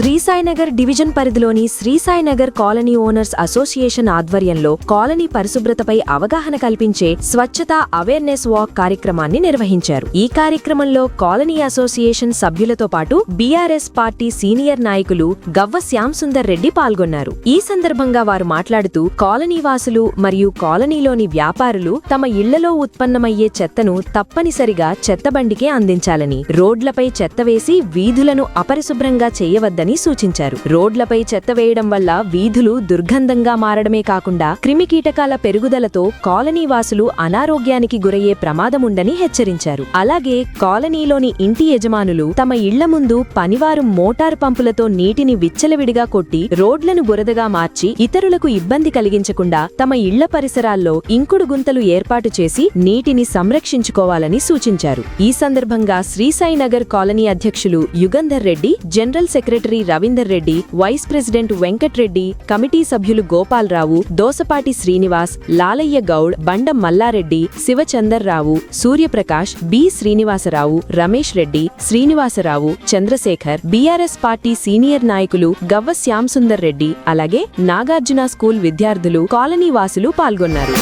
శ్రీసాయినగర్ division పరిధిలోని శ్రీసాయినగర్ colony owners association ఆధ్వర్యంలో colony పరిశుభ్రతపై అవగాహన కల్పించే స్వచ్ఛతా అవేర్నెస్ వాక్ కార్యక్రమాన్ని నిర్వహించారు. ఈ కార్యక్రమంలో కాలనీ అసోసియేషన్ సభ్యులతో పాటు బీఆర్ఎస్ పార్టీ సీనియర్ నాయకులు గవ్వ శ్యాంసుందర్ రెడ్డి పాల్గొన్నారు. ఈ సందర్భంగా వారు మాట్లాడుతూ కాలనీ వాసులు మరియు కాలనీలోని వ్యాపారులు తమ ఇళ్లలో ఉత్పన్నమయ్యే చెత్తను తప్పనిసరిగా చెత్తబండికే అందించాలని, రోడ్లపై చెత్త వేసి వీధులను అపరిశుభ్రంగా చేయవద్దని సూచించారు. రోడ్లపై చెత్త వేయడం వల్ల వీధులు దుర్గంధంగా మారడమే కాకుండా క్రిమికీటకాల పెరుగుదలతో కాలనీ వాసులు అనారోగ్యానికి గురయ్యే ప్రమాదముందని హెచ్చరించారు. అలాగే కాలనీలోని ఇంటి యజమానులు తమ ఇళ్ల ముందు పనివారు మోటారు పంపులతో నీటిని విచ్చలవిడిగా కొట్టి రోడ్లను బురదగా మార్చి ఇతరులకు ఇబ్బంది కలిగించకుండా తమ ఇళ్ల పరిసరాల్లో ఇంకుడు గుంతలు ఏర్పాటు చేసి నీటిని సంరక్షించుకోవాలని సూచించారు. ఈ సందర్భంగా శ్రీసాయినగర్ కాలనీ అధ్యక్షులు Yugandhar Reddy, general secretary Ravinder Reddy, vice president Venkat Reddy, committee సభ్యులు Gopala Rao, Dosapati Srinivas, Lalaiah Goud, Banda Malla Reddy, Shivachandar Rao, Suryaprakash, B Srinivasa Rao, Ramesh Reddy, Srinivasa Rao, Chandrashekar, BRS party senior నాయకులు గవ్వ శ్యాంసుందర్ రెడ్డి, అలాగే నాగార్జున స్కూల్ విద్యార్థులు, కాలనీ వాసులు పాల్గొన్నారు.